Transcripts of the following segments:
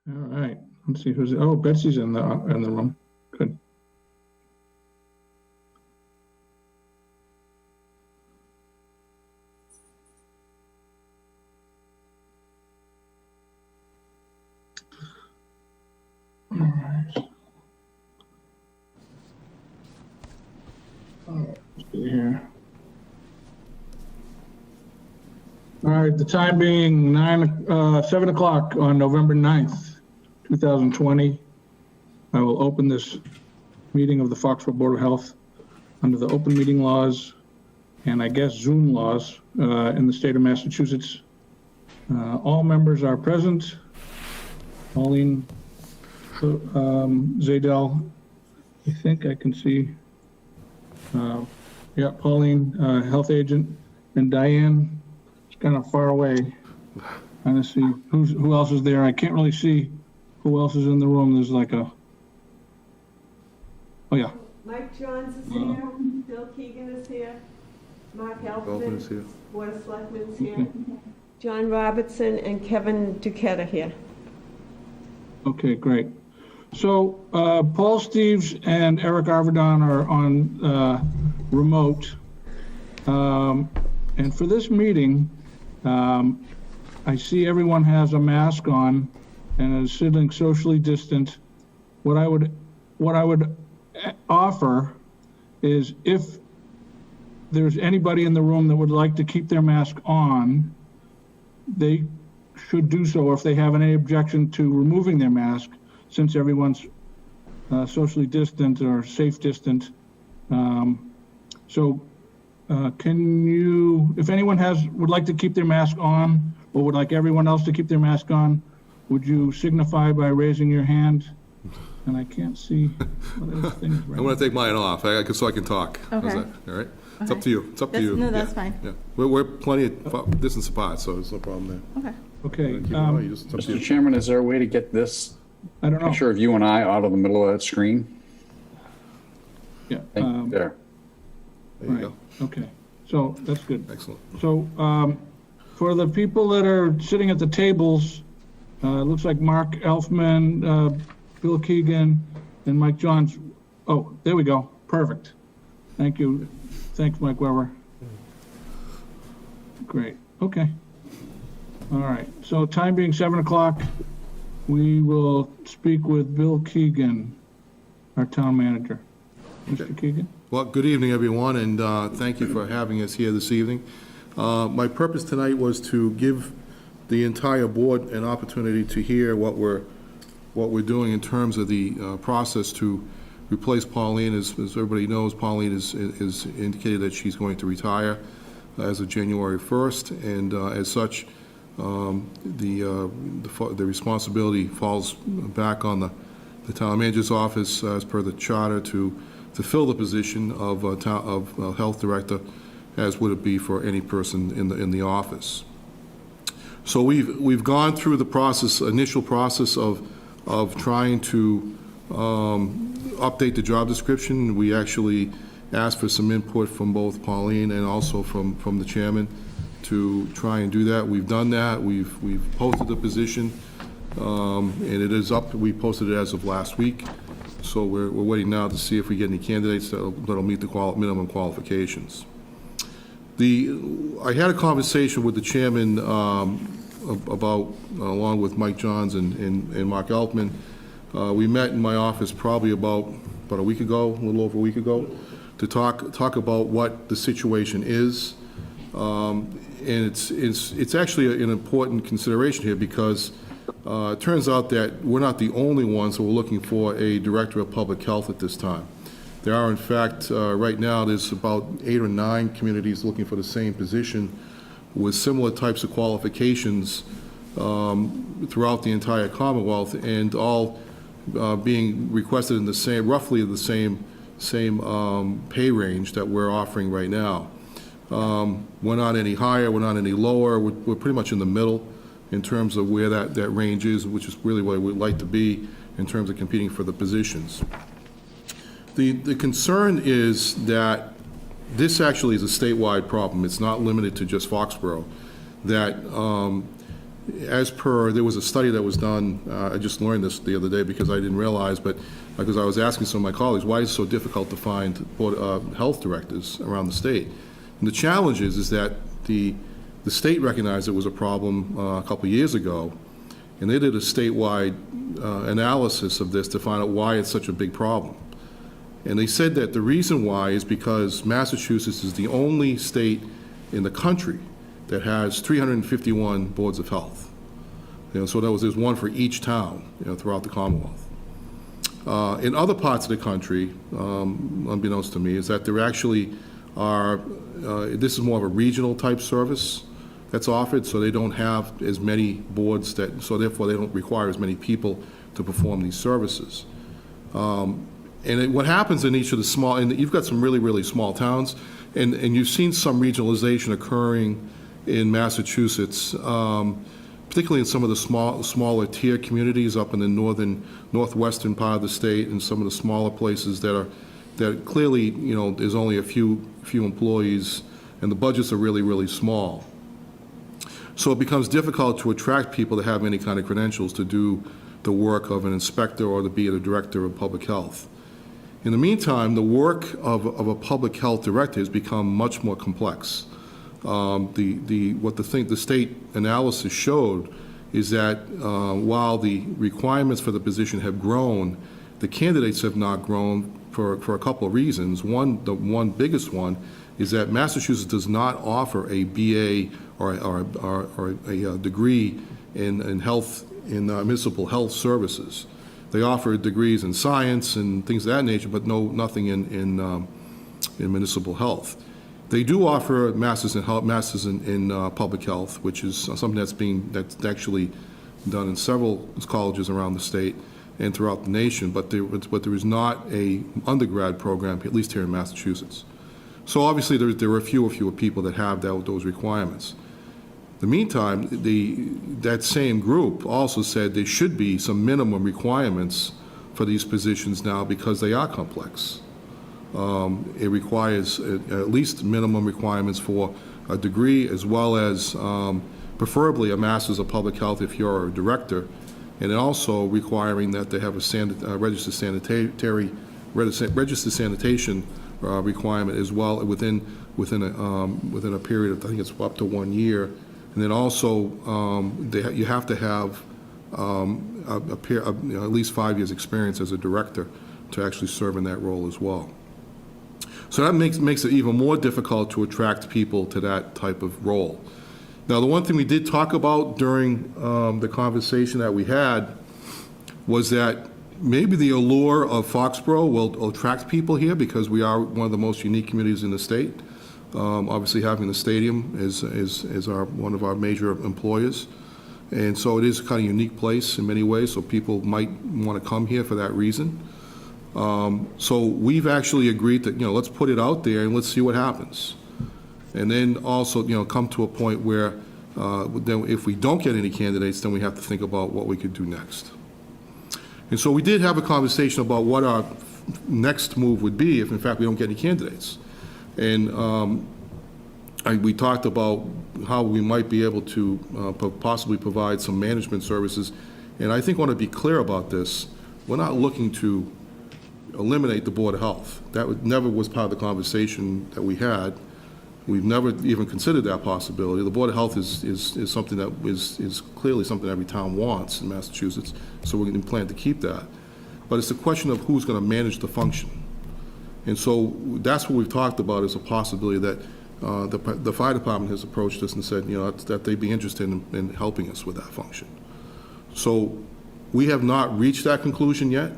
All right, let's see who's, oh, Betsy's in the room. Good. All right. Let's see here. All right, the time being 7 o'clock on November 9th, 2020. I will open this meeting of the Foxborough Board of Health under the open meeting laws and I guess Zoom laws in the state of Massachusetts. All members are present. Pauline Zadell, I think I can see. Yeah, Pauline, health agent, and Diane. Kind of far away. Trying to see who else is there. I can't really see who else is in the room. There's like a, oh yeah. Mike Johns is here, Bill Keegan is here, Mark Elfman is here, Board of Selectmen is here, John Robertson and Kevin Duquette are here. Okay, great. So Paul Steves and Eric Arvedon are on remote. And for this meeting, I see everyone has a mask on and is sitting socially distant. What I would offer is if there's anybody in the room that would like to keep their mask on, they should do so if they have any objection to removing their mask, since everyone's socially distant or safe distant. Can you, if anyone would like to keep their mask on or would like everyone else to keep their mask on, would you signify by raising your hand? And I can't see what other things. Right I'm going to take mine off so I can talk. Okay. How's that? All right. It's up to you. It's up to you. No, that's Yeah. fine. Yeah. We're plenty of distance apart, so there's no problem there. Okay. Okay. Mr. Chairman, is there a way to get this I don't know. picture of you and I out of the middle of that screen? Yeah. There. There you Right. go. Okay. So that's good. Excellent. So for the people that are sitting at the tables, it looks like Mark Elfman, Bill Keegan, and Mike Johns. Oh, there we go. Perfect. Thank you. Thanks, Mike Weber. Great. Okay. All right. So time being 7 o'clock, we will speak with Bill Keegan, our town manager. Mr. Keegan? Well, good evening, everyone, and thank you for having us here this evening. My purpose tonight was to give the entire board an opportunity to hear what we're doing in terms of the process to replace Pauline. As everybody knows, Pauline is indicated that she's going to retire as of January 1st, and as such, the responsibility falls back on the town manager's office as per the charter to fill the position of health director, as would it be for any person in the office. So we've gone through the initial process of trying to update the job description. We actually asked for some input from both Pauline and also from the chairman to try and do that. We've done that. We've posted the position, and it is up. We posted it as of last week. So we're waiting now to see if we get any candidates that'll meet the minimum qualifications. I had a conversation with the chairman about, along with Mike Johns and Mark Elfman. We met in my office probably about a week ago, a little over a week ago, to talk about what the situation is. And it's actually an important consideration here because it turns out that we're not the only ones who are looking for a director of public health at this time. There are, in fact, right now, there's about 8 or 9 communities looking for the same position with similar types of qualifications throughout the entire Commonwealth, and all being requested in roughly the same pay range that we're offering right now. We're not any higher, we're not any lower, we're pretty much in the middle in terms of where that range is, which is really where we'd like to be in terms of competing for the positions. The concern is that this actually is a statewide problem. It's not limited to just Foxborough. That as per, there was a study that was done, I just learned this the other day because I didn't realize, but because I was asking some of my colleagues, why is it so difficult to find health directors around the state? And the challenge is that the state recognized it was a problem a couple of years ago, and they did a statewide analysis of this to find out why it's such a big problem. And they said that the reason why is because Massachusetts is the only state in the country that has 351 boards of health. So there's one for each town, throughout the Commonwealth. In other parts of the country, unbeknownst to me, is that there actually are, this is more of a regional type service that's offered, so they don't have as many boards so therefore they don't require as many people to perform these services. What happens in each of the small, and you've got some really, really small towns, and you've seen some regionalization occurring in Massachusetts, particularly in some of the smaller tier communities up in the northwestern part of the state, and some of the smaller places that clearly, there's only a few employees, and the budgets are really, really small. So it becomes difficult to attract people to have any kind of credentials to do the work of an inspector or to be a director of public health. In the meantime, the work of a public health director has become much more complex. What the state analysis showed is that while the requirements for the position have grown, the candidates have not grown for a couple of reasons. The one biggest one is that Massachusetts does not offer a BA or a degree in health, in municipal health services. They offer degrees in science and things of that nature, but nothing in municipal health. They do offer masters in public health, which is something that's actually done in several colleges around the state and throughout the nation. But there is not a undergrad program, at least here in Massachusetts. So obviously there are fewer people that have those requirements. In the meantime, that same group also said there should be some minimum requirements for these positions now because they are complex. It requires at least minimum requirements for a degree, as well as preferably a master's of public health if you're a director, and also requiring that they have a registered sanitation requirement as well within a period of, I think it's up to 1 year. And then also, you have to have at least 5 years' experience as a director to actually serve in that role as well. So that makes it even more difficult to attract people to that type of role. Now, the one thing we did talk about during the conversation that we had was that maybe the allure of Foxborough will attract people here because we are one of the most unique communities in the state. Obviously, having the stadium is one of our major employers, and so it is a kind of unique place in many ways. So people might want to come here for that reason. So we've actually agreed that let's put it out there and let's see what happens, and then also come to a point where then if we don't get any candidates, then we have to think about what we could do next. And so we did have a conversation about what our next move would be if in fact we don't get any candidates. And we talked about how we might be able to possibly provide some management services. And I think I want to be clear about this. We're not looking to eliminate the Board of Health. That never was part of the conversation that we had. We've never even considered that possibility. The Board of Health is something that is clearly something every town wants in Massachusetts, so we're going to plan to keep that. But it's a question of who's going to manage the function. And so that's what we've talked about as a possibility that the fire department has approached us and said, that they'd be interested in helping us with that function. So we have not reached that conclusion yet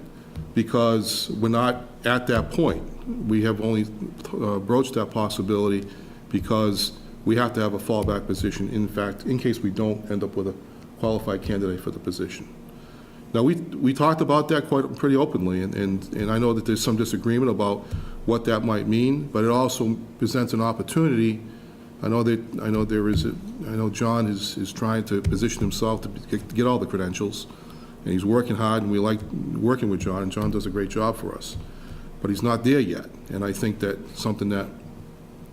because we're not at that point. We have only broached that possibility because we have to have a fallback position, in fact, in case we don't end up with a qualified candidate for the position. Now, we talked about that pretty openly, and I know that there's some disagreement about what that might mean, but it also presents an opportunity. I know John is trying to position himself to get all the credentials, and he's working hard, and we like working with John, and John does a great job for us. But he's not there yet, and I think that something that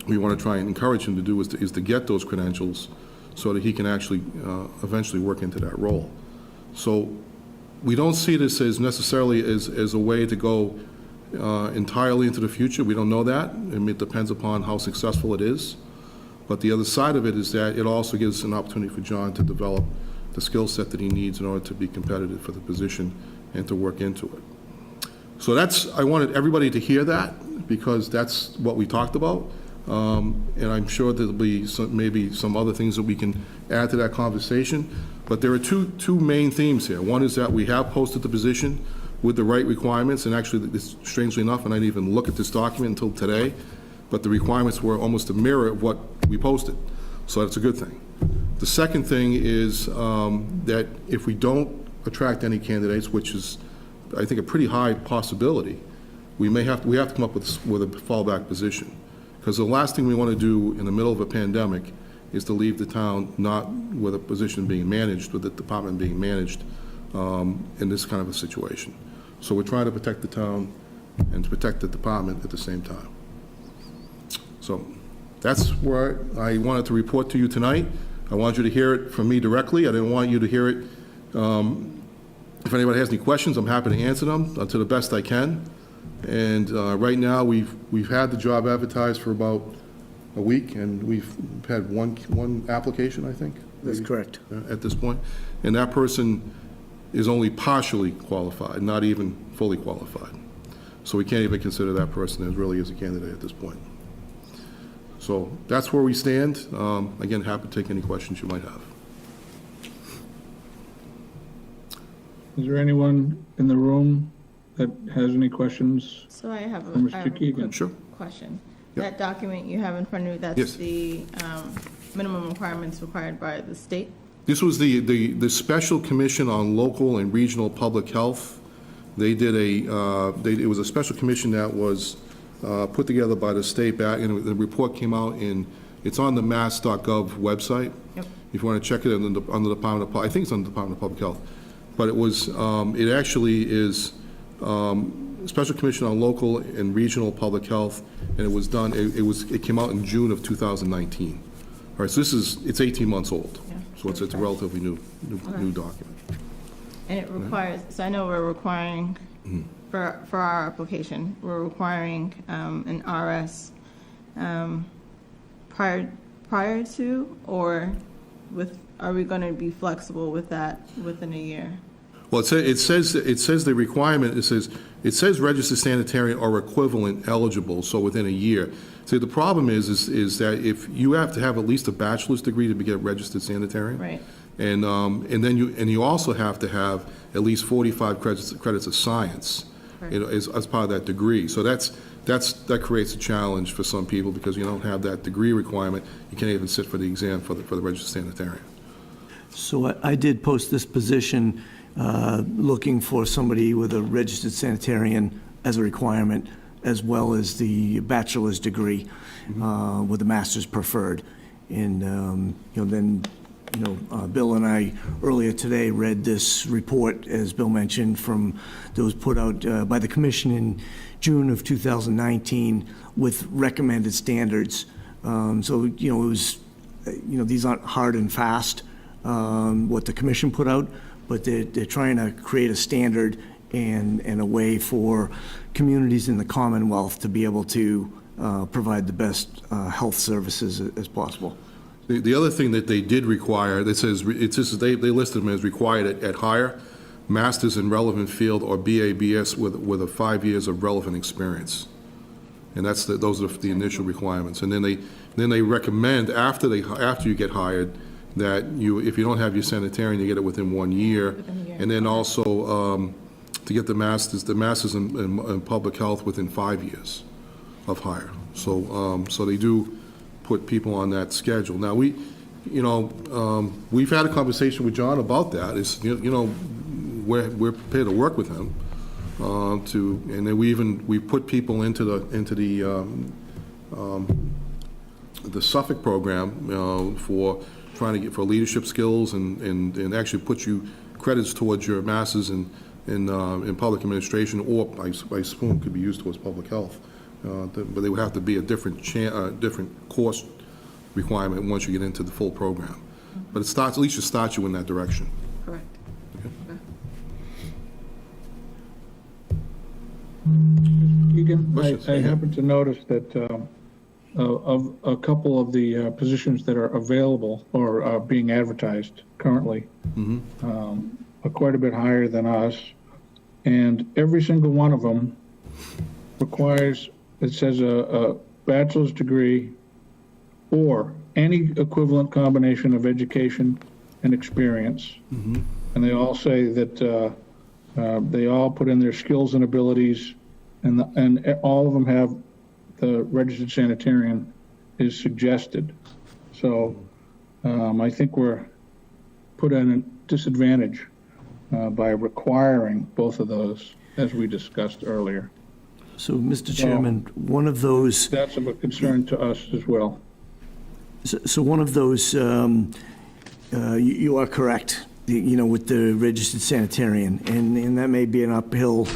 we want to try and encourage him to do is to get those credentials so that he can actually eventually work into that role. So we don't see this as necessarily as a way to go entirely into the future. We don't know that. I mean, it depends upon how successful it is. But the other side of it is that it also gives an opportunity for John to develop the skill set that he needs in order to be competitive for the position and to work into it. So I wanted everybody to hear that, because that's what we talked about. And I'm sure there'll be maybe some other things that we can add to that conversation. But there are two main themes here. One is that we have posted the position with the right requirements, and actually, strangely enough, and I didn't even look at this document until today, but the requirements were almost a mirror of what we posted. So that's a good thing. The second thing is that if we don't attract any candidates, which is, I think, a pretty high possibility, we have to come up with a fallback position. Because the last thing we want to do in the middle of a pandemic is to leave the town not with a position being managed, with the department being managed in this kind of a situation. So we're trying to protect the town and to protect the department at the same time. So that's where I wanted to report to you tonight. I want you to hear it from me directly. I didn't want you to hear it. If anybody has any questions, I'm happy to answer them to the best I can. And right now, we've had the job advertised for about a week, and we've had one application, I think. That's correct. At this point. And that person is only partially qualified, not even fully qualified. So we can't even consider that person as really as a candidate at this point. So that's where we stand. Again, happy to take any questions you might have. Is there anyone in the room that has any questions? So I have For a Mr. Keegan. quick Sure. question. Yep. That document you have in front of you, Yes. that's the minimum requirements required by the state? This was the Special Commission on Local and Regional Public Health. They did it was a special commission that was put together by the state back, and the report came out it's on the mass.gov website. Yep. If you want to check it on the Department of, I think it's on the Department of Public Health. But it actually is Special Commission on Local and Regional Public Health, and it was done, it came out in June of 2019. All right, so it's 18 months old. Yeah. So it's a relatively new document. And it requires, so I know we're requiring, for our application, we're requiring an RS prior to, or are we going to be flexible with that within a year? Well, it says the requirement, it says registered sanitarian or equivalent eligible, so within a year. See, the problem is that if you have to have at least a bachelor's degree to get registered sanitarian. Right. And then you also have to have at least 45 credits of science, Right. as part of that degree. So that creates a challenge for some people, because you don't have that degree requirement. You can't even sit for the exam for the registered sanitarian. So I did post this position looking for somebody with a registered sanitarian as a requirement, as well as the bachelor's degree with a master's preferred. And, then Bill and I earlier today read this report, as Bill mentioned, that was put out by the commission in June of 2019 with recommended standards. So, it was, these aren't hard and fast, what the commission put out, but they're trying to create a standard and a way for communities in the Commonwealth to be able to provide the best health services as possible. The other thing that they did require, that says, they listed them as required at hire, masters in relevant field or BABS with a 5 years of relevant experience. And those are the initial requirements. And then they recommend after you get hired that if you don't have your sanitarian, you get it within 1 year. Within a year. And then also to get the masters in public health within 5 years of hire. So they do put people on that schedule. Now we've had a conversation with John about that. We're prepared to work with him and then we put people into the Suffolk program for trying to get for leadership skills and actually put you credits towards your masters in public administration, or I assume could be used towards public health. But they would have to be a different course requirement once you get into the full program. But it starts, at least it starts you in that direction. Correct. Keegan, Questions? I happen to notice that of a couple of the positions that are available or are being advertised currently are quite a bit higher than us. And every single one of them requires, it says a bachelor's degree or any equivalent combination of education and experience. And they all say that they all put in their skills and abilities, and all of them have the registered sanitarian is suggested. So I think we're put in a disadvantage by requiring both of those, as we discussed earlier. So, Mr. Chairman, one of those, That's of a concern to us as well. so one of those, you are correct, with the registered sanitarian, and that may be an uphill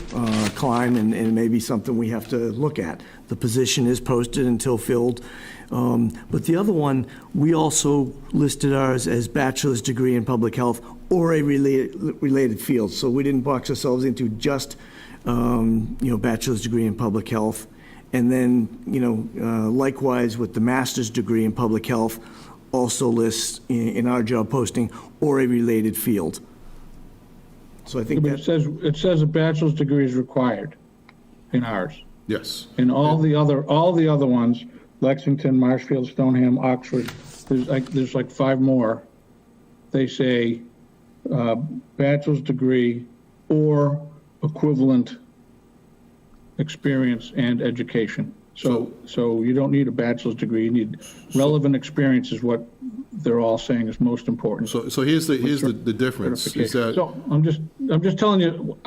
climb, and it may be something we have to look at. The position is posted until filled. But the other one, we also listed ours as bachelor's degree in public health or a related field. So we didn't box ourselves into just, bachelor's degree in public health. And then, likewise with the master's degree in public health, also lists in our job posting or a related field. So I think But it says a bachelor's degree is required in ours. Yes. In all the other ones, Lexington, Marshfield, Stoneham, Oxford, there's like 5 more. They say bachelor's degree or equivalent experience and education. So you don't need a bachelor's degree. You need relevant experience is what they're all saying is most important. So here's the difference, is that, So I'm just telling you,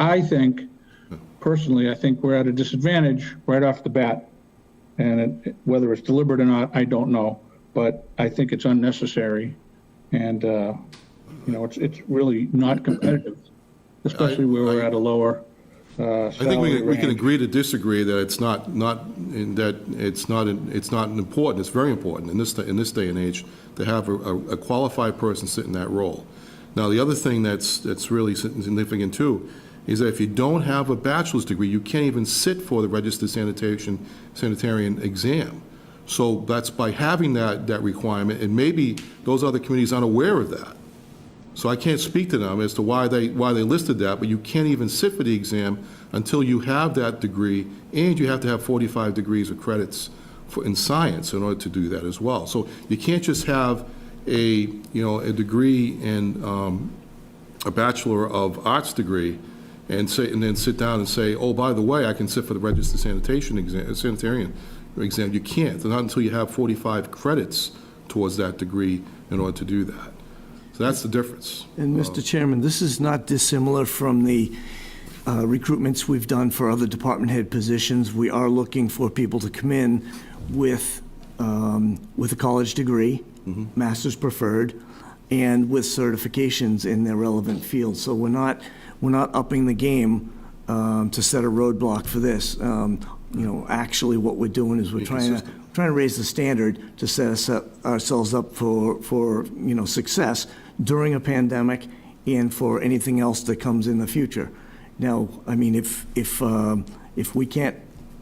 personally, I think we're at a disadvantage right off the bat. And whether it's deliberate or not, I don't know, but I think it's unnecessary. And, it's really not competitive, especially where we're at a lower I think salary we can range. agree to disagree that it's not important. It's very important in this day and age to have a qualified person sit in that role. Now, the other thing that's really significant too is that if you don't have a bachelor's degree, you can't even sit for the registered sanitarian exam. So that's by having that requirement, and maybe those other communities aren't aware of that. So I can't speak to them as to why they listed that, but you can't even sit for the exam until you have that degree, and you have to have 45 degrees of credits in science in order to do that as well. So you can't just have a degree in a Bachelor of Arts degree and then sit down and say, oh, by the way, I can sit for the registered sanitarian exam. You can't, not until you have 45 credits towards that degree in order to do that. So that's the difference. And Mr. Chairman, this is not dissimilar from the recruitments we've done for other department head positions. We are looking for people to come in with a college degree, master's preferred, and with certifications in their relevant fields. So we're not upping the game to set a roadblock for this. Actually, what we're doing is we're trying to raise the standard to set ourselves up for success during a pandemic and for anything else that comes in the future. Now, I mean, if we can't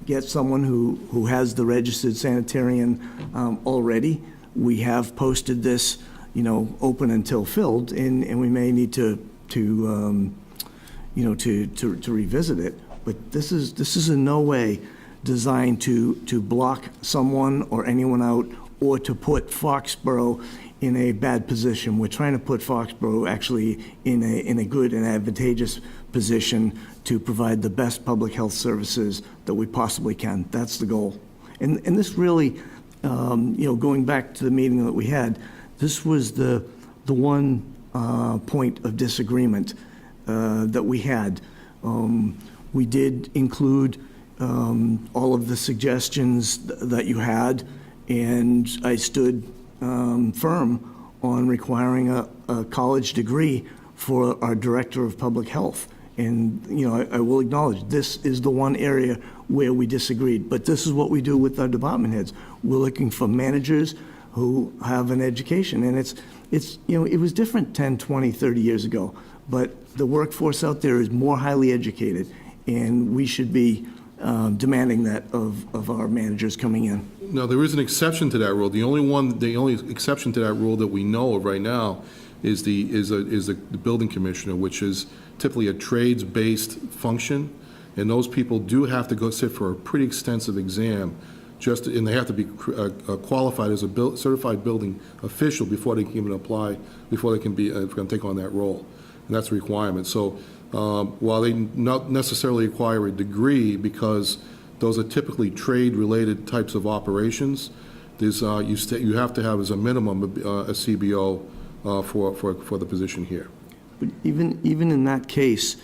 get someone who has the registered sanitarian already, we have posted this, open until filled, and we may need to revisit it. But this is in no way designed to block someone or anyone out or to put Foxborough in a bad position. We're trying to put Foxborough actually in a good and advantageous position to provide the best public health services that we possibly can. That's the goal. And this really, going back to the meeting that we had, this was the one point of disagreement that we had. We did include all of the suggestions that you had, and I stood firm on requiring a college degree for our Director of Public Health. And, I will acknowledge this is the one area where we disagreed, but this is what we do with our department heads. We're looking for managers who have an education. And it's it was different 10, 20, 30 years ago, but the workforce out there is more highly educated, and we should be demanding that of our managers coming in. No, there is an exception to that rule. The only exception to that rule that we know of right now is the building commissioner, which is typically a trades-based function, and those people do have to go sit for a pretty extensive exam, and they have to be qualified as a certified building official before they can even apply, before they can take on that role, and that's a requirement. So while they not necessarily require a degree, because those are typically trade-related types of operations, there's you have to have as a minimum a CBO for the position here. But even in that case,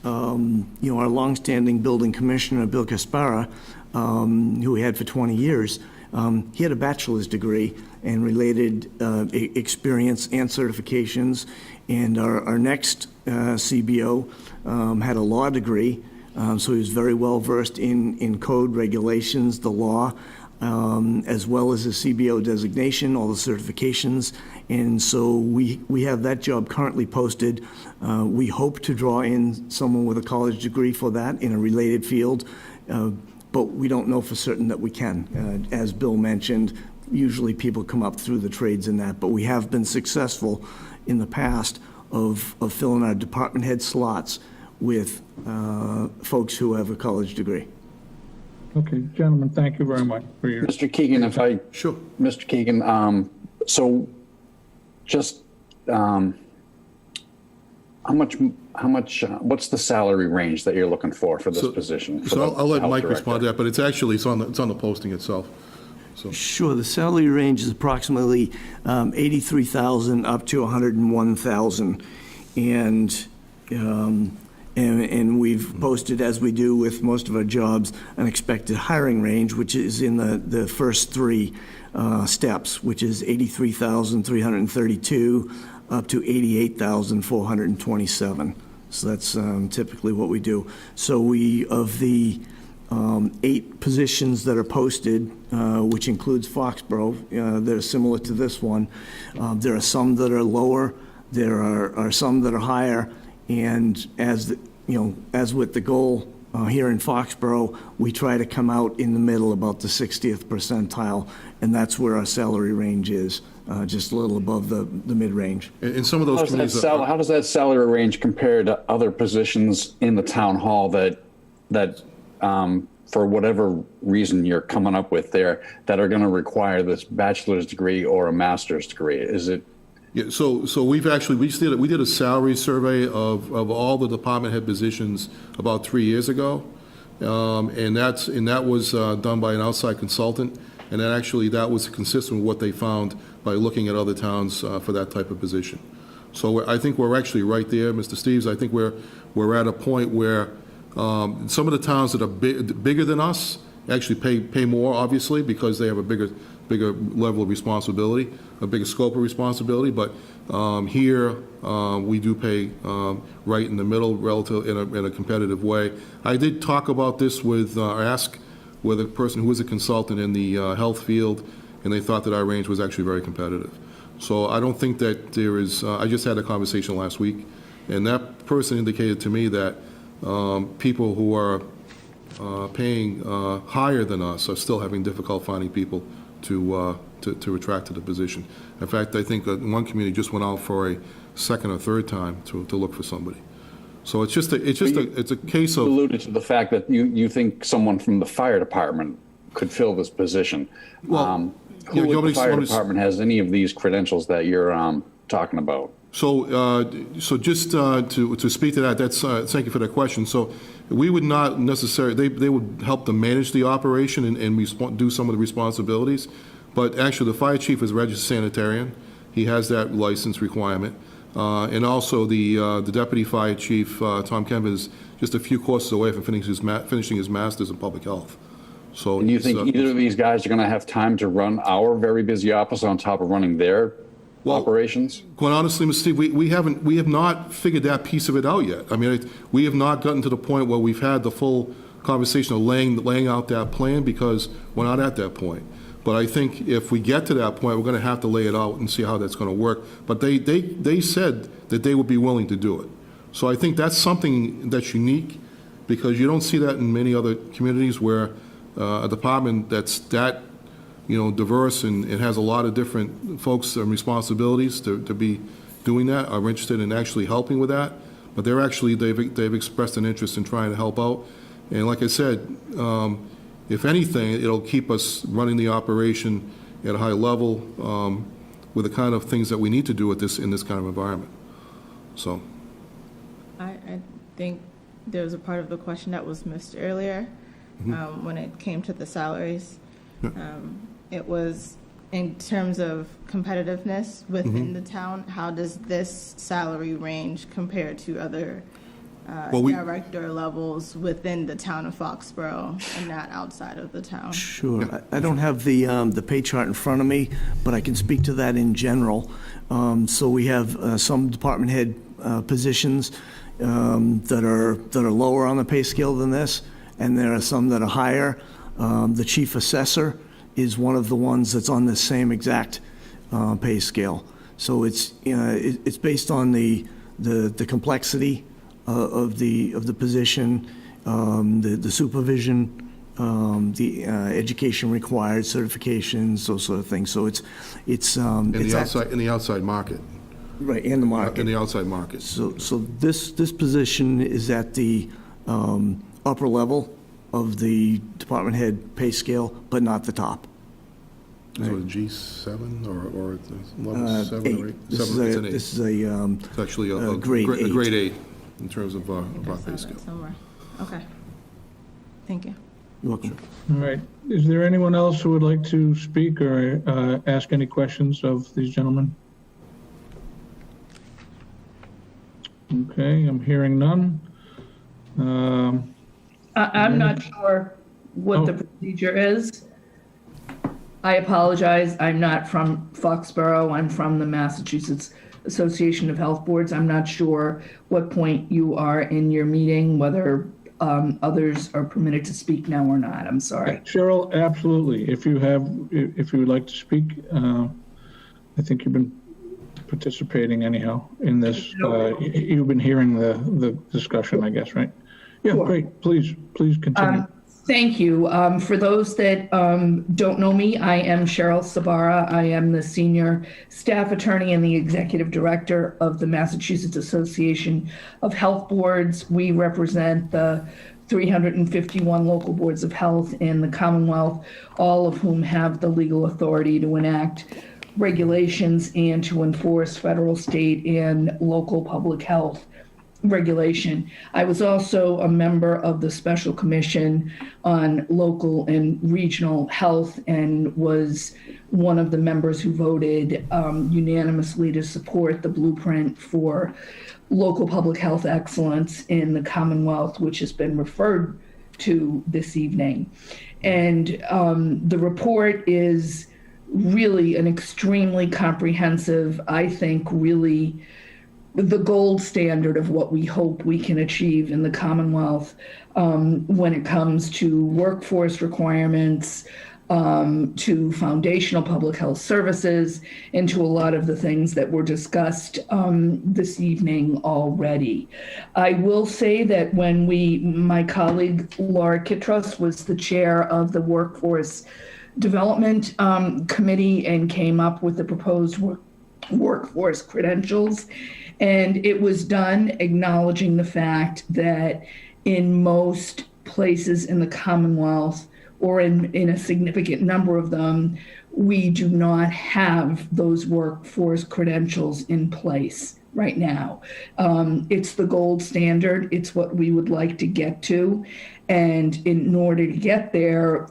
our longstanding building commissioner, Bill Caspara, who we had for 20 years, he had a bachelor's degree and related experience and certifications. And our next CBO had a law degree, so he was very well versed in code regulations, the law, as well as a CBO designation, all the certifications. And so we have that job currently posted. We hope to draw in someone with a college degree for that in a related field, but we don't know for certain that we can. As Bill mentioned, usually people come up through the trades in that, but we have been successful in the past of filling our department head slots with folks who have a college degree. Okay, gentlemen, thank you very much for your. Mr. Keegan, if I... Sure. Mr. Keegan, so just how much, what's the salary range that you're looking for this position? So I'll let Mike respond to that, but it's on the posting itself. Sure. The salary range is approximately 83,000 up to 101,000, and we've posted, as we do with most of our jobs, an expected hiring range, which is in the first three steps, which is 83,332 up to 88,427. So that's typically what we do. So of the 8 positions that are posted, which includes Foxborough, that are similar to this one. There are some that are lower, there are some that are higher, and as with the goal here in Foxborough, we try to come out in the middle, about the 60th percentile, and that's where our salary range is, just a little above the mid-range. And some of those committees how does that salary range compare to other positions in the town hall that for whatever reason you're coming up with there, that are going to require this bachelor's degree or a master's degree? Is it? Yeah, so we did a salary survey of all the department head positions about 3 years ago, and that was done by an outside consultant, and that was consistent with what they found by looking at other towns for that type of position. So I think we're actually right there, Mr. Steves. I think we're at a point where some of the towns that are bigger than us actually pay more, obviously, because they have a bigger level of responsibility, a bigger scope of responsibility. But here we do pay right in the middle, relative in a competitive way. I did talk about this ask with a person who was a consultant in the health field, and they thought that our range was actually very competitive. So I don't think that there is. I just had a conversation last week, and that person indicated to me that people who are paying higher than us are still having difficult finding people to attract to the position. In fact, I think one community just went out for a second or third time to look for somebody. So it's a case of. You alluded to the fact that you think someone from the fire department could fill this position. Well, who in the fire department has any of these credentials that you're talking about? So just to speak to that, thank you for that question. So we would not necessarily, they would help to manage the operation and do some of the responsibilities. But actually, the fire chief is a registered sanitarian. He has that license requirement. And also the deputy fire chief, Tom Kemp, is just a few courses away from finishing his master's in public health. So and you think either of these guys are going to have time to run our very busy office on top of running their operations? Quite honestly, Mr. Steve, we have not figured that piece of it out yet. I mean, we have not gotten to the point where we've had the full conversation of laying out that plan, because we're not at that point. But I think if we get to that point, we're going to have to lay it out and see how that's going to work. But they said that they would be willing to do it. So I think that's something that's unique, because you don't see that in many other communities where a department that's that, diverse and has a lot of different folks and responsibilities to be doing that, are interested in actually helping with that. But they've expressed an interest in trying to help out. And like I said, if anything, it'll keep us running the operation at a high level with the kind of things that we need to do in this kind of environment. So. I think there was a part of the question that was missed earlier when it came to the salaries. It was in terms of competitiveness within the town. How does this salary range compare to other director levels within the town of Foxborough and not outside of the town? Sure. I don't have the pay chart in front of me, but I can speak to that in general. So we have some department head positions that are lower on the pay scale than this, and there are some that are higher. The chief assessor is one of the ones that's on the same exact pay scale. So it's based on the complexity of the position, the supervision, the education required, certifications, those sort of things. So it's In the outside market. Right, in the market. In the outside market. So this position is at the upper level of the department head pay scale, but not the top. Is it a G7 or level 7 or 8? This is It's actually a grade grade 8 8 in terms of our pay scale. Somewhere. Okay. Thank you. You're welcome. All right. Is there anyone else who would like to speak or ask any questions of these gentlemen? Okay, I'm hearing none. I'm not sure what the procedure is. I apologize. I'm not from Foxborough. I'm from the Massachusetts Association of Health Boards. I'm not sure what point you are in your meeting, whether others are permitted to speak now or not. I'm sorry. Cheryl, absolutely. If you would like to speak, I think you've been participating anyhow in this. You've been hearing the discussion, I guess, right? Yeah, Sure. Great. Please continue. Thank you. For those that don't know me, I am Cheryl Sabara. I am the senior staff attorney and the executive director of the Massachusetts Association of Health Boards. We represent the 351 local boards of health in the Commonwealth, all of whom have the legal authority to enact regulations and to enforce federal, state, and local public health regulation. I was also a member of the Special Commission on Local and Regional Health and was one of the members who voted unanimously to support the blueprint for local public health excellence in the Commonwealth, which has been referred to this evening. And the report is really an extremely comprehensive, I think, really the gold standard of what we hope we can achieve in the Commonwealth when it comes to workforce requirements, to foundational public health services, and to a lot of the things that were discussed this evening already. I will say that when my colleague Laura Kitros was the chair of the Workforce Development Committee and came up with the proposed workforce credentials. And it was done acknowledging the fact that in most places in the Commonwealth, or in a significant number of them, we do not have those workforce credentials in place right now. It's the gold standard. It's what we would like to get to. And in order to get there,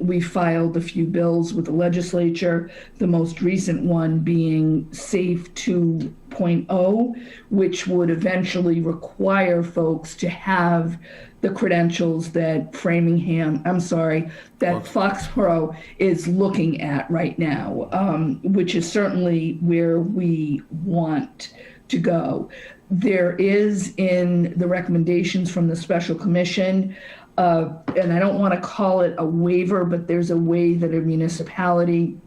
we filed a few bills with the legislature, the most recent one being SAFE 2.0, which would eventually require folks to have the credentials that Foxborough is looking at right now, which is certainly where we want to go. There is in the recommendations from the Special Commission and I don't want to call it a waiver, but there's a way that a municipality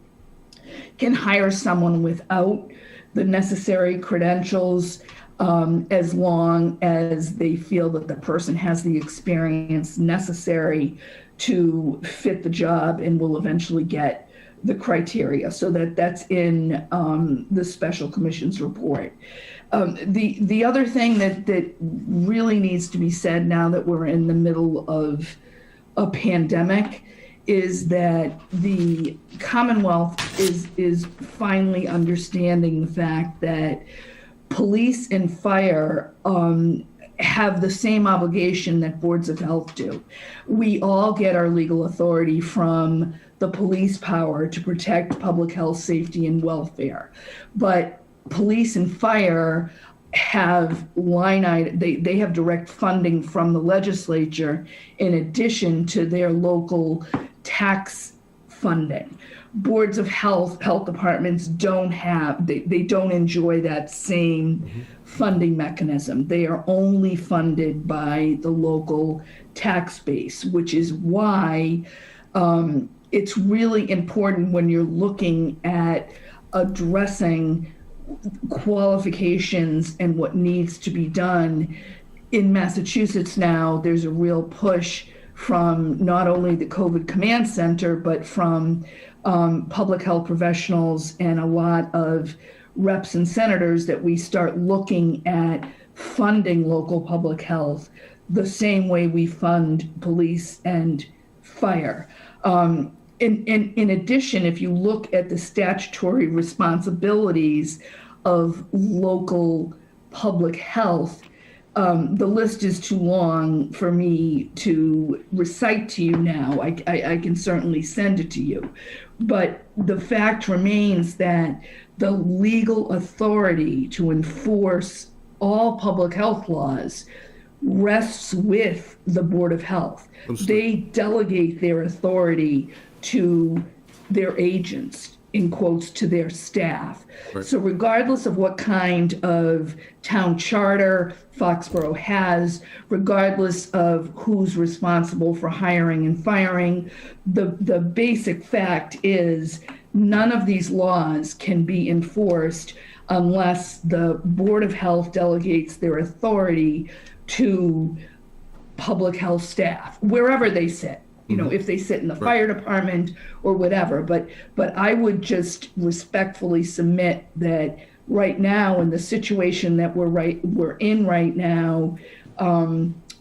can hire someone without the necessary credentials, as long as they feel that the person has the experience necessary to fit the job and will eventually get the criteria. So that's in the special commission's report. The other thing that really needs to be said now that we're in the middle of a pandemic is that the Commonwealth is finally understanding the fact that police and fire have the same obligation that boards of health do. We all get our legal authority from the police power to protect public health, safety, and welfare. But police and fire have they have direct funding from the legislature in addition to their local tax funding. Boards of health departments don't enjoy that same funding mechanism. They are only funded by the local tax base, which is why it's really important when you're looking at addressing qualifications and what needs to be done. In Massachusetts now, there's a real push from not only the COVID Command Center, but from public health professionals and a lot of reps and senators that we start looking at funding local public health the same way we fund police and fire. In addition, if you look at the statutory responsibilities of local public health, the list is too long for me to recite to you now. I can certainly send it to you. But the fact remains that the legal authority to enforce all public health laws rests with the Board of Health. They delegate their authority to their agents, in quotes, to their staff. Right. So regardless of what kind of town charter Foxborough has, regardless of who's responsible for hiring and firing, the basic fact is none of these laws can be enforced unless the Board of Health delegates their authority to public health staff, wherever they sit. You know, if they sit in the fire department or whatever, but I would just respectfully submit that right now, in the situation that we're in right now,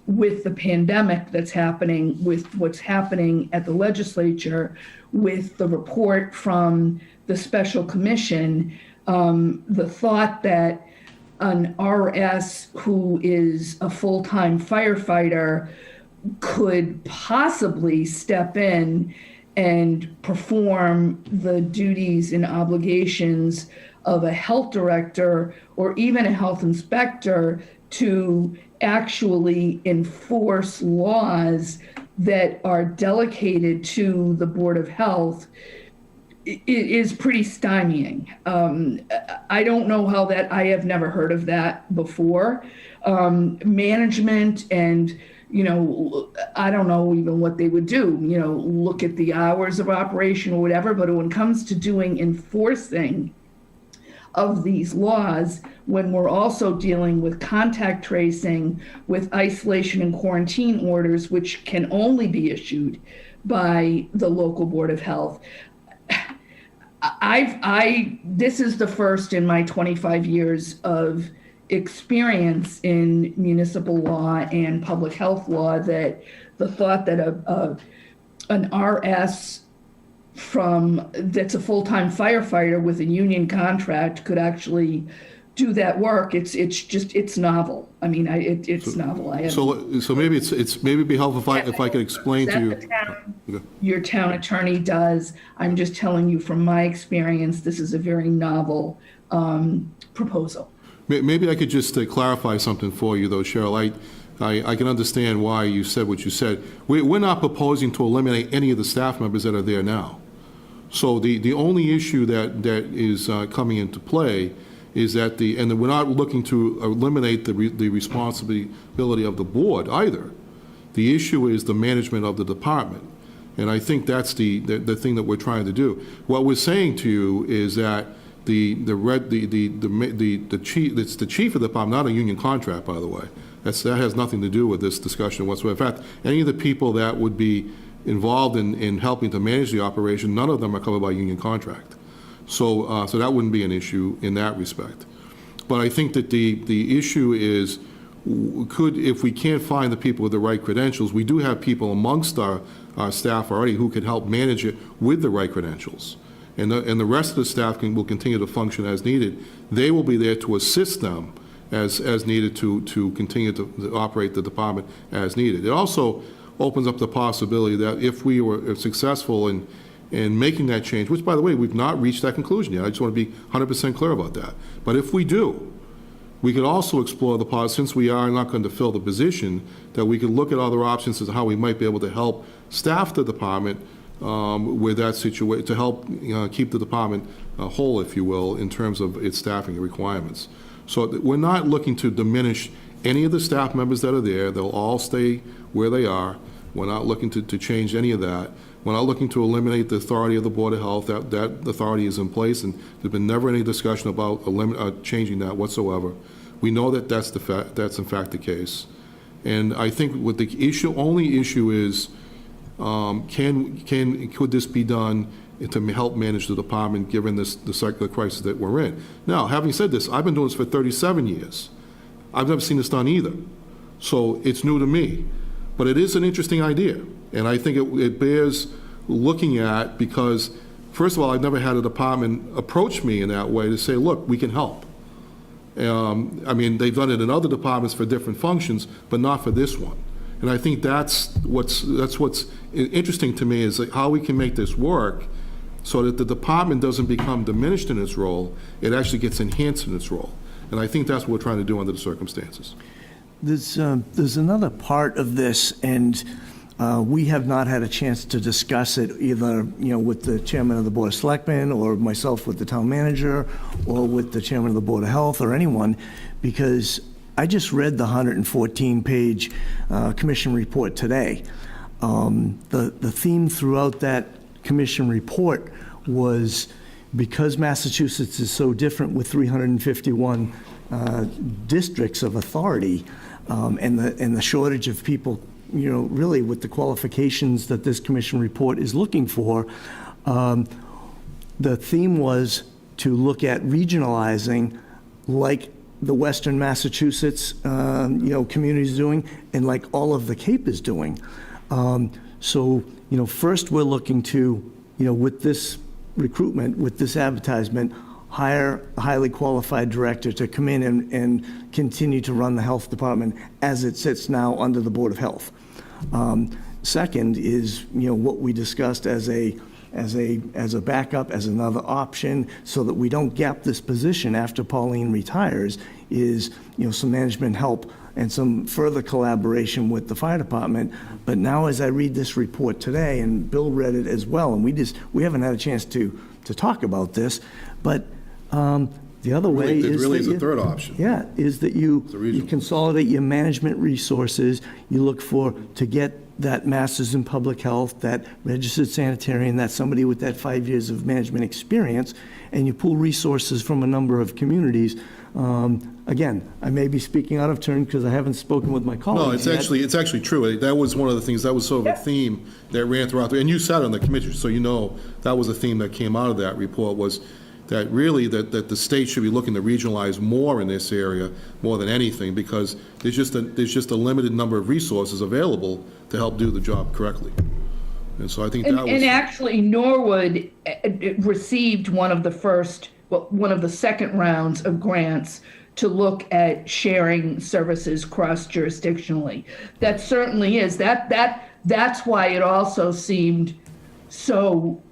with the pandemic that's happening, with what's happening at the legislature, with the report from the special commission, the thought that an RS who is a full-time firefighter could possibly step in and perform the duties and obligations of a health director or even a health inspector to actually enforce laws that are delegated to the Board of Health is pretty stymieing. I don't know how that, I have never heard of that before. Management and I don't know even what they would do, look at the hours of operation or whatever, but when it comes to doing enforcing of these laws, when we're also dealing with contact tracing, with isolation and quarantine orders, which can only be issued by the local Board of Health. This is the first in my 25 years of experience in municipal law and public health law that the thought that an RS that's a full-time firefighter with a union contract could actually do that work. It's novel. I mean, it's novel. So maybe it's maybe it'd be helpful if I could explain to you. Your town attorney does. I'm just telling you from my experience, this is a very novel proposal. Maybe I could just clarify something for you, though, Cheryl. I can understand why you said what you said. We're not proposing to eliminate any of the staff members that are there now. So the only issue that is coming into play is that we're not looking to eliminate the responsibility of the board either. The issue is the management of the department. And I think that's the thing that we're trying to do. What we're saying to you is that it's the chief of the department, not a union contract, by the way. That has nothing to do with this discussion whatsoever. In fact, any of the people that would be involved in helping to manage the operation, none of them are covered by union contract. So that wouldn't be an issue in that respect. But I think that the issue is, if we can't find the people with the right credentials, we do have people amongst our staff already who can help manage it with the right credentials. And the rest of the staff will continue to function as needed. They will be there to assist them as needed to continue to operate the department as needed. It also opens up the possibility that if we were successful in making that change, which, by the way, we've not reached that conclusion yet. I just want to be 100% clear about that. But if we do, we could also explore the possibility, since we are not going to fill the position, that we could look at other options as to how we might be able to help staff the department with that situation, to help keep the department whole, if you will, in terms of its staffing requirements. So we're not looking to diminish any of the staff members that are there. They'll all stay where they are. We're not looking to change any of that. We're not looking to eliminate the authority of the Board of Health. That authority is in place, and there's been never any discussion about changing that whatsoever. We know that that's in fact the case. And I think what the only issue is, could this be done to help manage the department given the cycle of crisis that we're in? Now, having said this, I've been doing this for 37 years. I've never seen this done either. So it's new to me. But it is an interesting idea. And I think it bears looking at, because, first of all, I've never had a department approach me in that way to say, look, we can help. I mean, they've done it in other departments for different functions, but not for this one. And I think that's what's interesting to me, is like how we can make this work so that the department doesn't become diminished in its role, it actually gets enhanced in its role. And I think that's what we're trying to do under the circumstances. There's another part of this, and we have not had a chance to discuss it either, with the chairman of the Board of Selectmen, or myself with the town manager, or with the chairman of the Board of Health, or anyone, because I just read the 114-page commission report today. The theme throughout that commission report was, because Massachusetts is so different with 351 districts of authority, and the shortage of people, really with the qualifications that this commission report is looking for, the theme was to look at regionalizing, like the Western Massachusetts, communities doing, and like all of the Cape is doing. So, first we're looking to, with this recruitment, with this advertisement, hire a highly qualified director to come in and continue to run the health department as it sits now under the Board of Health. Second is, what we discussed as a backup, as another option, so that we don't gap this position after Pauline retires, is, some management help and some further collaboration with the fire department. But now, as I read this report today, and Bill read it as well, and we haven't had a chance to talk about this, but the other way is, it really is a third option. Yeah, is that you consolidate your management resources. You look to get that master's in public health, that registered sanitarian, that somebody with that 5 years of management experience, and you pool resources from a number of communities. Again, I may be speaking out of turn because I haven't spoken with my colleagues. No, it's actually true. That was one of the things, that was sort of a theme that ran throughout, and you sat on the committee, so that was a theme that came out of that report, was that really that the state should be looking to regionalize more in this area more than anything, because there's just a limited number of resources available to help do the job correctly. And so I think that was... And actually, Norwood received one of the second rounds of grants to look at sharing services cross-jurisdictionally. That certainly is. That's why it also seemed so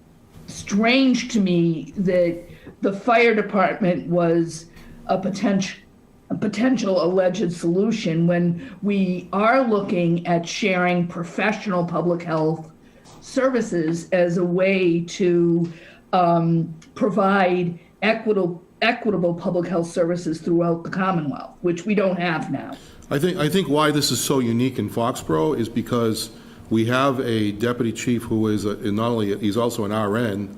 strange to me that the fire department was a potential alleged solution when we are looking at sharing professional public health services as a way to provide equitable equitable public health services throughout the Commonwealth, which we don't have now. I think why this is so unique in Foxborough is because we have a deputy chief who is not only, he's also an RN,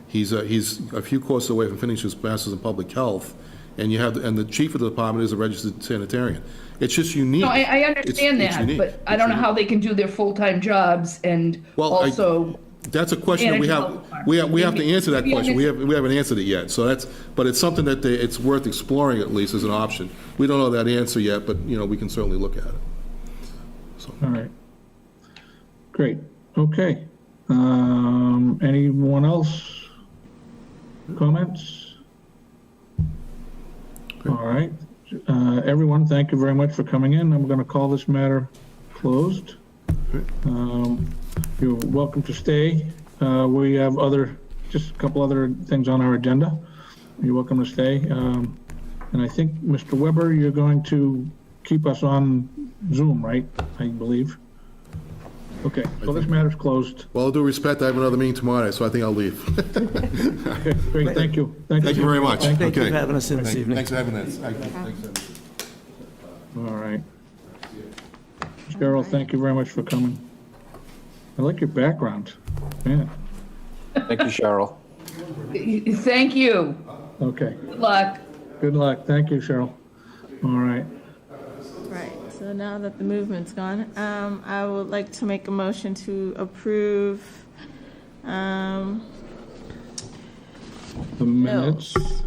he's a few courses away from finishing his master's in public health, and the chief of the department is a registered sanitarian. It's just unique. No, I understand It's that, unique. but I don't know how they can do their full-time jobs and also. That's a question that we have to answer that question. We haven't answered it yet. So but it's something that it's worth exploring at least as an option. We don't know that answer yet, but, we can certainly look at it. So. All right. Great. Okay. Anyone else? Comments? All right. Everyone, thank you very much for coming in. I'm going to call this matter closed. You're welcome to stay. We have just a couple other things on our agenda. You're welcome to stay. And I think, Mr. Weber, you're going to keep us on Zoom, right? I believe. Okay, so this matter's closed. Well, all due respect, I have another meeting tomorrow night, so I think I'll leave. Okay, great, thank you. Thank you very much. Thank you. Thank you for having us in this evening. Thanks for having us. Thanks. All right. Cheryl, thank you very much for coming. I like your background. Yeah, Thank you, Cheryl. Thank you. okay. Good luck. Good luck. Thank you, Cheryl. All right. Right, so now that the movement's gone, I would like to make a motion to approve, The minutes. bills.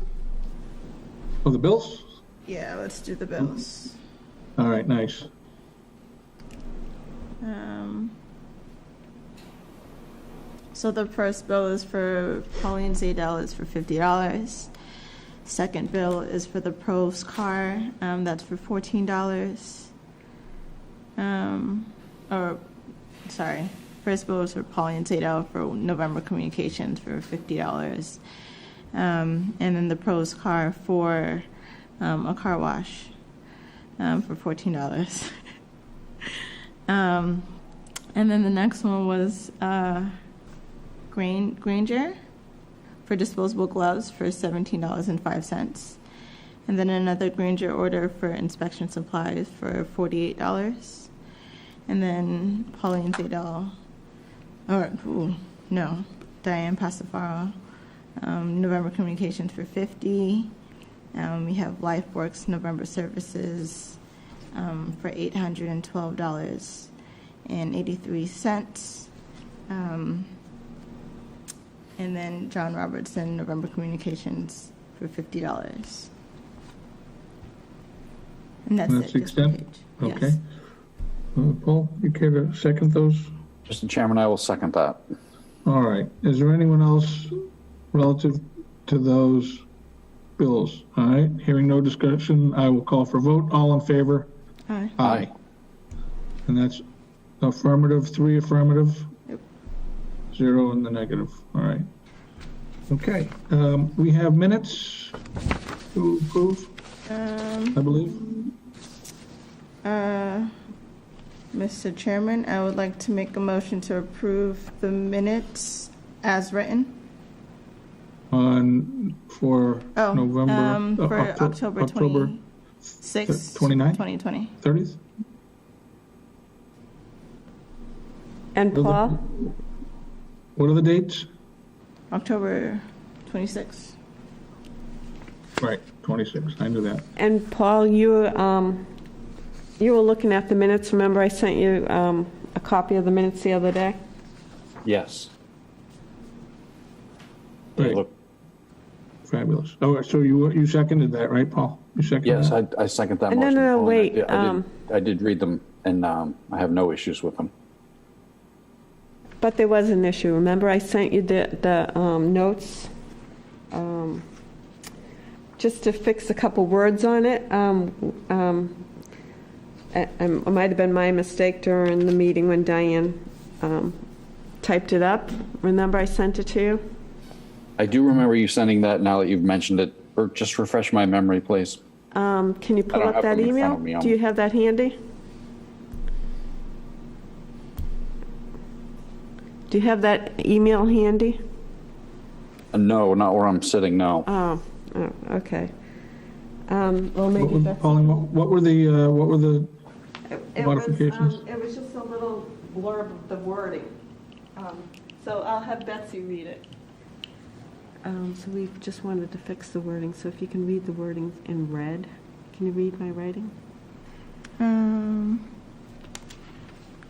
Oh, the bills? Yeah, let's do the bills. All right, nice. So the first bill is for Pauline Zadell, is for $50. Second bill is for the Pros car, that's for $14. First bill is for Pauline Zadell for November Communications for $50. And then the Pros car for a car wash for $14. And then the next one was Granger for disposable gloves for $17.05. And then another Granger order for inspection supplies for $48. And then Pauline Zadell, Diane Pasafaro, November Communications for $50. We have LifeWorks November Services for $812.83. And then John Robertson, November Communications for $50. And that's That's it. the just one extent? page. Okay. Yes. Paul, you care to second those? Mr. Chairman, I will second that. All right. Is there anyone else relative to those bills? All right. Hearing no discussion, I will call for vote. All in favor? Aye. Aye. And that's affirmative, 3 affirmative, Yep. 0 in the negative. All right. Okay. We have minutes to approve, I believe. Mr. Chairman, I would like to make a motion to approve the minutes as written. For November. For October 26th, 29th? 2020. 30th? And Paul? What are the dates? October 26th. Right, 26. I knew that. And Paul, you were looking at the minutes. Remember I sent you a copy of the minutes the other day? Yes. Great. Look, Fabulous. Oh, so you seconded that, right, Paul? You seconded yes, that? I second that No, motion. no, Pauline. wait, I did read them, and I have no issues with them. But there was an issue. Remember I sent you the notes? Just to fix a couple words on it. It might have been my mistake during the meeting when Diane typed it up. Remember I sent it to you? I do remember you sending that now that you've mentioned it, or just refresh my memory, please. Can you pull don't up have that them in front email? of me. Do you have that handy? Do you have that email handy? No, not where I'm sitting, no. Oh, Oh, okay. Well, maybe that's. Pauline, what were the It modifications? it was just a little blurb of the wording. So I'll have Betsy read it. So we just wanted to fix the wording, so if you can read the wording in red. Can you read my writing?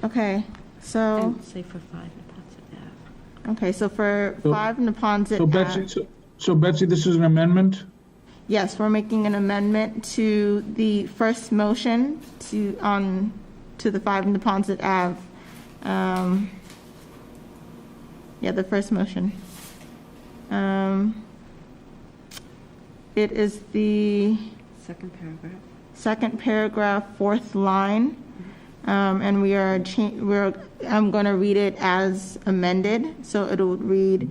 Okay, so, And say for 5 Neponset Ave. okay, so for So- 5 Neponset So Ave. Betsy, so Betsy, this is an amendment? Yes, we're making an amendment to the first motion to the 5 Neponset Ave. Yeah, the first motion. It is the Second paragraph. second paragraph, fourth line. And I'm going to read it as amended. So it'll read,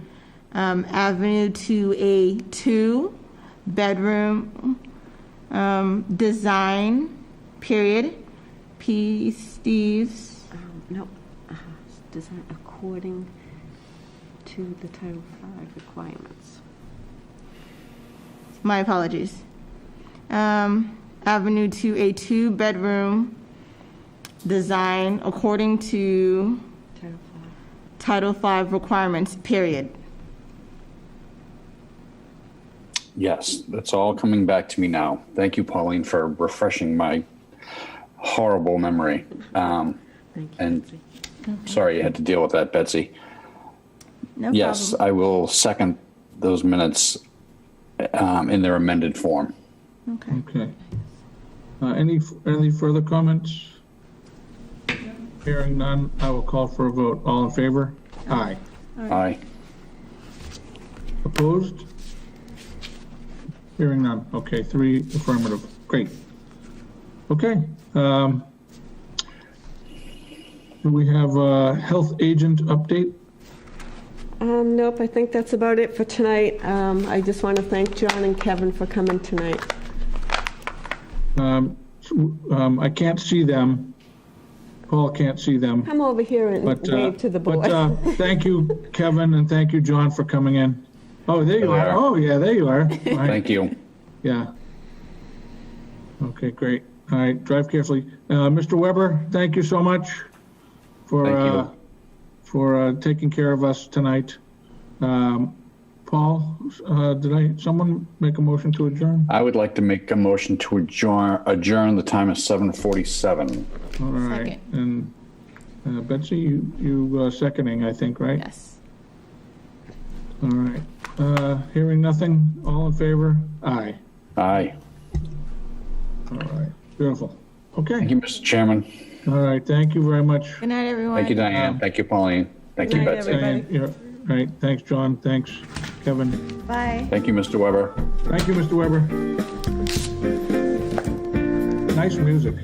Avenue to a 2-bedroom design, period. P. Steve's. No, design according to the Title V requirements. My apologies. Avenue to a 2-bedroom design according to Title V. Title V requirements, period. Yes, that's all coming back to me now. Thank you, Pauline, for refreshing my horrible memory. Thank you. And Betsy. sorry you had to deal with that, Betsy. No Yes, problem. I will second those minutes in their amended form. Okay. Okay. Any further comments? Hearing none, I will call for a vote. All in favor? Aye. Aye. Opposed? Hearing none. Okay, 3 affirmative. Great. Okay. Do we have a health agent update? Nope, I think that's about it for tonight. I just want to thank John and Kevin for coming tonight. I can't see them. Paul can't see them. Come over here and But, wave to the board. thank you, Kevin, and thank you, John, for coming in. Oh, there you There they are. are. Oh, yeah, there you are. Right. Thank you. Yeah. Okay, great. All right, drive carefully. Mr. Weber, thank you so much Thank for taking care of us tonight. Paul, someone make a motion to adjourn? I would like to make a motion to adjourn. The time is 7:47. All right. Second. And Betsy, you seconding, I think, right? Yes. All right. Hearing nothing, all in favor? Aye. Aye. All right, beautiful. Thank Okay, you, Mr. Chairman. all right, thank you very much. Good night, everyone. Thank you, Diane. Thank you, Pauline. Thank you, Good night, Betsy. everybody. Diane, right, thanks, John, thanks, Kevin. Bye. Thank you, Mr. Weber. Thank you, Mr. Weber. Nice music.